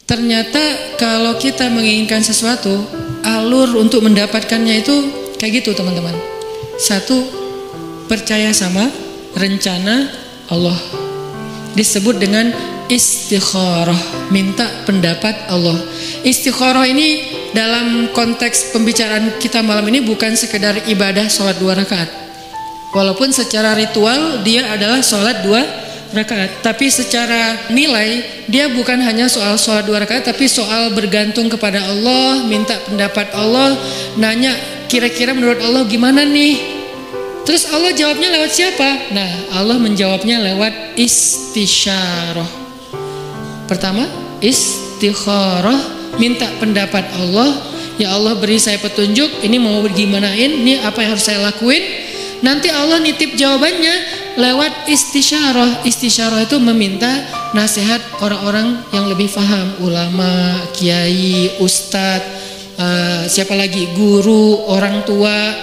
Ternyata kalau kita menginginkan sesuatu, alur untuk mendapatkannya itu kayak gitu teman-teman. Satu, percaya sama rencana Allah. Disebut dengan istikharah, minta pendapat Allah. Istikharah ini dalam konteks pembicaraan kita malam ini bukan sekedar ibadah sholat 2 rakaat. Walaupun secara ritual dia adalah sholat 2 rakaat, tapi secara nilai dia bukan hanya soal sholat 2 rakaat, tapi soal bergantung kepada Allah, minta pendapat Allah, nanya kira-kira menurut Allah gimana nih. Terus Allah jawabnya lewat siapa? Nah, Allah menjawabnya lewat istisyarah. Pertama, istikharah, minta pendapat Allah. Ya Allah, beri saya petunjuk, ini mau gimanain, ini apa yang harus saya lakuin. Nanti Allah nitip jawabannya lewat istisyarah. Istisyarah itu meminta nasihat orang-orang yang lebih paham, ulama, kiai, ustadz, siapa lagi, guru, orang tua,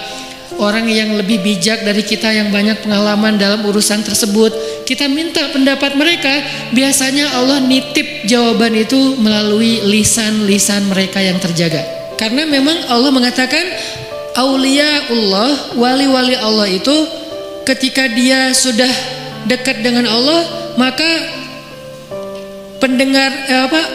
orang yang lebih bijak dari kita yang banyak pengalaman dalam urusan tersebut. Kita minta pendapat mereka. Biasanya Allah nitip jawaban itu melalui lisan-lisan mereka yang terjaga. Karena memang Allah mengatakan auliyaullah, wali-wali Allah itu ketika dia sudah dekat dengan Allah, maka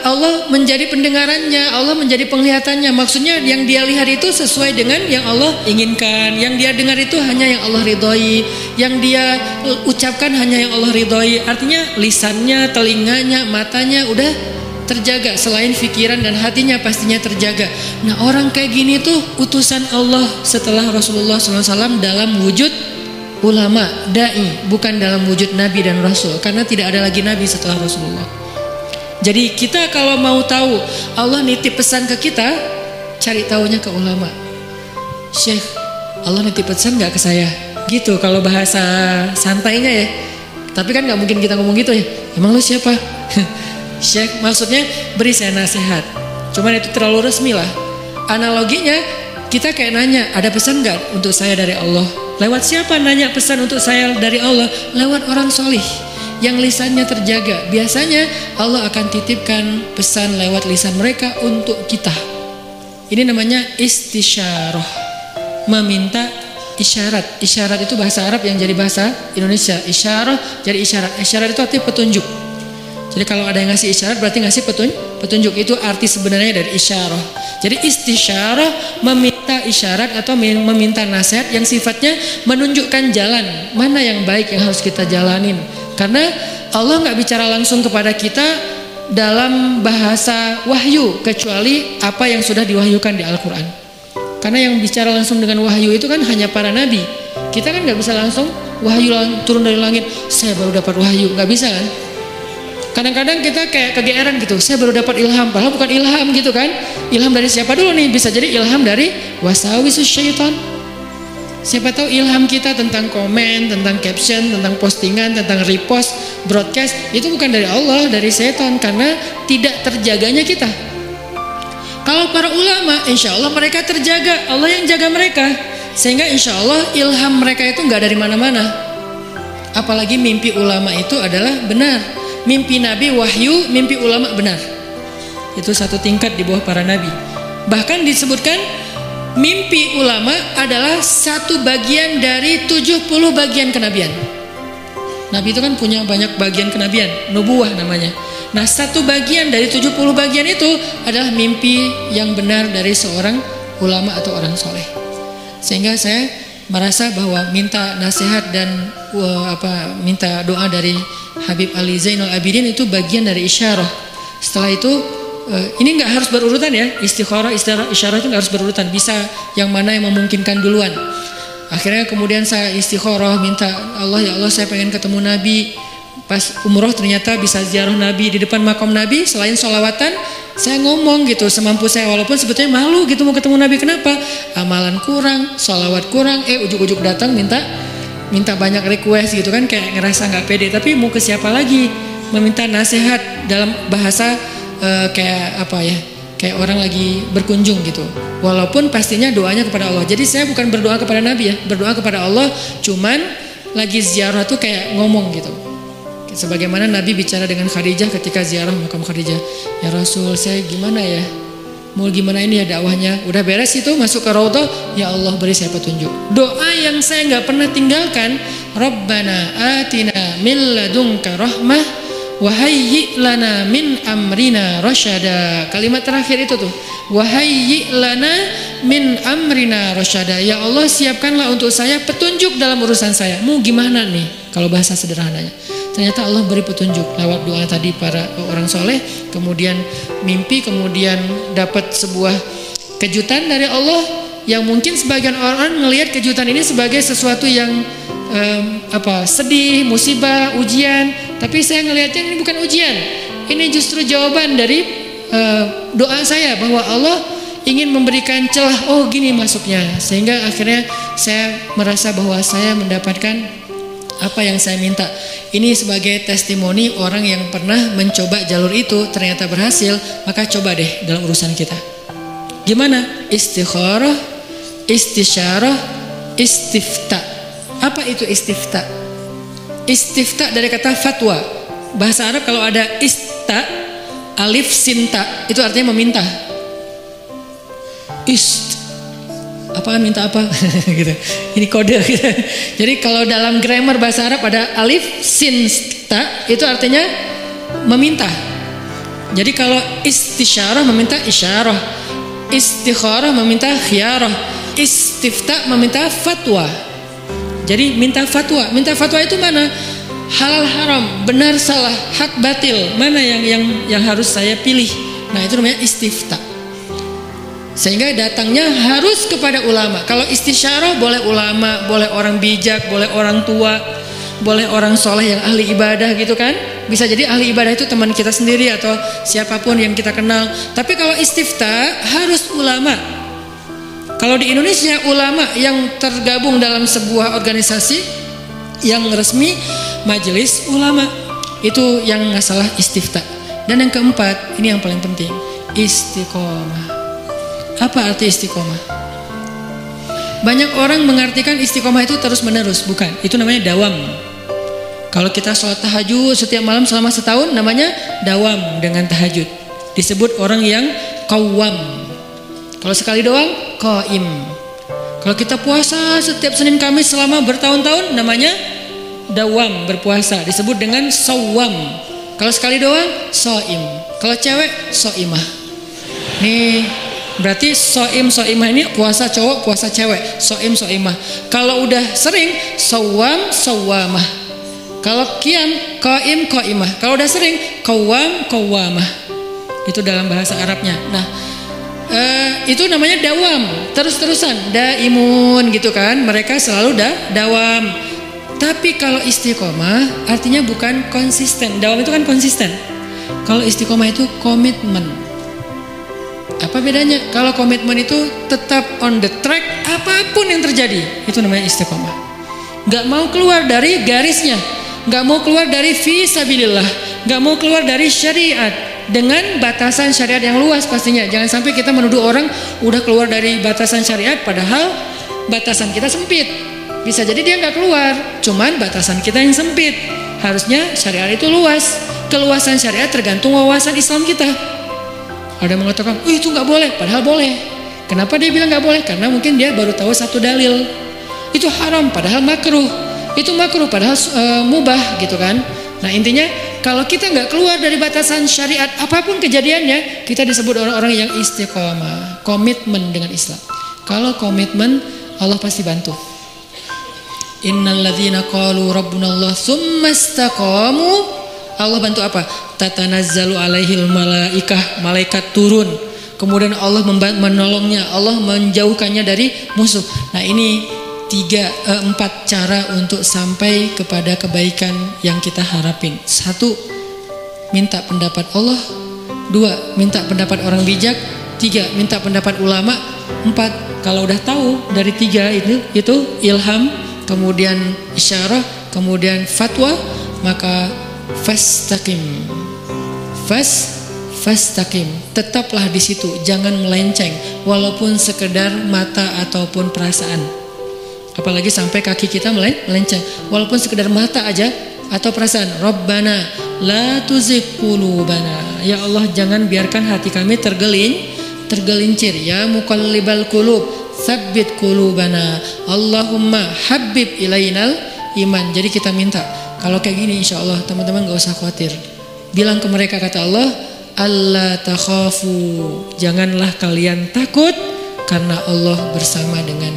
Allah menjadi pendengarannya, Allah menjadi penglihatannya. Maksudnya yang dia lihat itu sesuai dengan yang Allah inginkan, yang dia dengar itu hanya yang Allah ridhoi, yang dia ucapkan hanya yang Allah ridhoi. Artinya lisannya, telinganya, matanya udah terjaga, selain pikiran dan hatinya pastinya terjaga. Nah, orang kayak gini tuh utusan Allah setelah Rasulullah SAW dalam wujud ulama, da'i, bukan dalam wujud nabi dan rasul, karena tidak ada lagi nabi setelah Rasulullah. Jadi kita kalau mau tahu Allah nitip pesan ke kita, cari tahunya ke ulama. Syekh, Allah nitip pesan gak ke saya? Gitu kalau bahasa santainya ya. Tapi kan gak mungkin kita ngomong gitu ya. Emang lu siapa? Syekh, maksudnya beri saya nasihat. Cuman itu terlalu resmi lah. Analoginya kita kayak nanya, ada pesan gak untuk saya dari Allah? Lewat siapa nanya pesan untuk saya dari Allah? Lewat orang solih yang lisannya terjaga. Biasanya Allah akan titipkan pesan lewat lisan mereka untuk kita. Ini namanya istisyarah, meminta isyarat. Isyarat itu bahasa Arab yang jadi bahasa Indonesia. Isyarah jadi isyarat. Isyarat itu arti petunjuk. Jadi kalau ada yang ngasih isyarat berarti ngasih petunjuk. Itu arti sebenarnya dari isyarah. Jadi istisyarah meminta isyarat atau meminta nasihat yang sifatnya menunjukkan jalan mana yang baik yang harus kita jalanin. Karena Allah nggak bicara langsung kepada kita dalam bahasa wahyu kecuali apa yang sudah diwahyukan di Al-Quran. Karena yang bicara langsung dengan wahyu itu kan hanya para nabi. Kita kan nggak bisa langsung wahyu turun dari langit. Saya baru dapat wahyu, nggak bisa kan? Kadang-kadang kita kayak kegeeran gitu, saya baru dapat ilham, padahal bukan ilham gitu kan. Ilham dari siapa dulu nih? Bisa jadi ilham dari wasawisus syaitan. Siapa tahu ilham kita tentang komen, tentang caption, tentang postingan, tentang repost, broadcast, itu bukan dari Allah, dari setan, karena tidak terjaganya kita. Kalau para ulama, insya Allah mereka terjaga, Allah yang jaga mereka. Sehingga insya Allah ilham mereka itu nggak dari mana-mana. Apalagi mimpi ulama itu adalah benar. Mimpi Nabi wahyu, mimpi ulama benar. Itu satu tingkat di bawah para nabi. Bahkan disebutkan mimpi ulama adalah satu bagian dari 70 bagian kenabian. Nabi itu kan punya banyak bagian kenabian, nubuwah namanya. Nah, satu bagian dari 70 bagian itu adalah mimpi yang benar dari seorang ulama atau orang soleh. Sehingga saya merasa bahwa minta nasihat dan minta doa dari Habib Ali Zainal Abidin itu bagian dari isyarah. Setelah itu ini nggak harus berurutan ya, istikharah, isyarah itu nggak harus berurutan, bisa yang mana yang memungkinkan duluan. Akhirnya kemudian saya istikharah, minta Allah, ya Allah saya pengen ketemu Nabi. Pas umroh ternyata bisa ziarah Nabi di depan makam Nabi. Selain sholawatan, saya ngomong gitu semampu saya, walaupun sebetulnya malu gitu mau ketemu Nabi. Kenapa? Amalan kurang, sholawat kurang, ujuk-ujuk datang minta banyak request gitu kan, kayak ngerasa nggak pede. Tapi mau ke siapa lagi? Meminta nasihat dalam bahasa kayak apa ya? Kayak orang lagi berkunjung gitu. Walaupun pastinya doanya kepada Allah. Jadi saya bukan berdoa kepada Nabi ya, berdoa kepada Allah. Cuman lagi ziarah tuh kayak ngomong gitu. Sebagaimana Nabi bicara dengan Khadijah ketika ziarah makam Khadijah. Ya Rasul, saya gimana ya? Mau gimana ini ya dakwahnya? Udah beres itu masuk ke Raudhah, ya Allah beri saya petunjuk. Doa yang saya nggak pernah tinggalkan, Rabbana atina min ladunka rahmah wa hayyi' lana min amrina rasyada. Kalimat terakhir itu tuh, wa hayyi' lana min amrina rasyada. Ya Allah, siapkanlah untuk saya petunjuk dalam urusan saya. Mau gimana nih kalau bahasa sederhananya? Ternyata Allah beri petunjuk lewat doa tadi para orang soleh, kemudian mimpi, kemudian dapat sebuah kejutan dari Allah yang mungkin sebagian orang melihat kejutan ini sebagai sesuatu yang sedih, musibah, ujian. Tapi saya ngelihatnya ini bukan ujian, ini justru jawaban dari doa saya bahwa Allah ingin memberikan celah. Oh gini masuknya, sehingga akhirnya saya merasa bahwa saya mendapatkan apa yang saya minta. Ini sebagai testimoni orang yang pernah mencoba jalur itu ternyata berhasil. Maka coba deh dalam urusan kita. Gimana? Istikharah, istisyarah, istifta. Apa itu istifta? Istifta dari kata fatwa. Bahasa Arab kalau ada ista, alif sinta, itu artinya meminta. Apaan minta apa gitu. Ini kode gitu. Jadi kalau dalam grammar bahasa Arab ada alif sin ta, itu artinya meminta. Jadi kalau istisyarah meminta isyarah, istikharah meminta khiyarah, istifta meminta fatwa. Jadi minta fatwa. Minta fatwa itu mana? Halal haram, benar salah, hak batil, mana yang harus saya pilih. Nah, itu namanya istifta. Sehingga datangnya harus kepada ulama. Kalau istisyarah boleh ulama, boleh orang bijak, boleh orang tua, boleh orang soleh yang ahli ibadah gitu kan. Bisa jadi ahli ibadah itu teman kita sendiri atau siapapun yang kita kenal. Tapi kalau istifta harus ulama. Kalau di Indonesia ulama yang tergabung dalam sebuah organisasi yang resmi, majelis ulama, itu yang nggak salah istifta. Dan yang keempat, ini yang paling penting, istiqomah. Apa arti istiqomah? Banyak orang mengartikan istiqomah itu terus menerus. Bukan, itu namanya dawam. Kalau kita sholat tahajud setiap malam selama setahun, namanya dawam dengan tahajud. Disebut orang yang qawwam. Kalau sekali doang, qaim. Kalau kita puasa setiap Senin Kamis selama bertahun-tahun, namanya dawam, berpuasa. Disebut dengan shawwam. Kalau sekali doang, shaim. Kalau cewek, shaimah. Nih, berarti so'imah ini puasa cowok, puasa cewek, so'imah. Kalau udah sering, sawam, sawamah. Kalau qiyam, qaimah. Kalau udah sering, qawwamah. Itu dalam bahasa Arabnya. Nah, itu namanya dawam, terus-terusan, daimun gitu kan. Mereka selalu dawam. Tapi kalau istiqomah artinya bukan konsisten. Dawam itu kan konsisten. Kalau istiqomah itu komitmen. Apa bedanya? Kalau komitmen itu tetap on the track apapun yang terjadi, itu namanya istiqomah. Gak mau keluar dari garisnya, gak mau keluar dari fisabilillah, gak mau keluar dari syariat dengan batasan syariat yang luas pastinya. Jangan sampai kita menuduh orang udah keluar dari batasan syariat padahal batasan kita sempit. Bisa jadi dia gak keluar, cuman batasan kita yang sempit. Harusnya syariat itu luas. Keluasan syariat tergantung wawasan Islam kita. Ada yang mengatakan, itu nggak boleh, padahal boleh. Kenapa dia bilang nggak boleh? Karena mungkin dia baru tahu satu dalil. Itu haram, padahal makruh. Itu makruh, padahal mubah, gitu kan? Nah intinya, kalau kita nggak keluar dari batasan syariat, apapun kejadiannya, kita disebut orang-orang yang istiqomah, komitmen dengan Islam. Kalau komitmen, Allah pasti bantu. Innal ladzina qalu rabbunallah tsumma istaqamu, Allah bantu apa? Tatanazzalu alaihil malaikah, malaikat turun. Kemudian Allah menolongnya, Allah menjauhkannya dari musuh. Nah ini 4 cara untuk sampai kepada kebaikan yang kita harapin. 1, minta pendapat Allah. 2, minta pendapat orang bijak. 3, minta pendapat ulama. 4, kalau udah tahu dari 3 itu ilham, kemudian isyarah, kemudian fatwa, maka fastaqim, fastaqim, tetaplah di situ, jangan melenceng, walaupun sekedar mata ataupun perasaan. Apalagi sampai kaki kita melenceng, walaupun sekedar mata aja atau perasaan Rabbana la tuzigh qulubana. Ya Allah, jangan biarkan hati kami tergelincir. Ya muqallibal qulub tsabbit qulubana. Allahumma habib ilainal iman. Jadi kita minta kalau kayak gini, insya Allah teman-teman gak usah khawatir. Bilang ke mereka, kata Allah, Allah takhafu, janganlah kalian takut karena Allah bersama dengan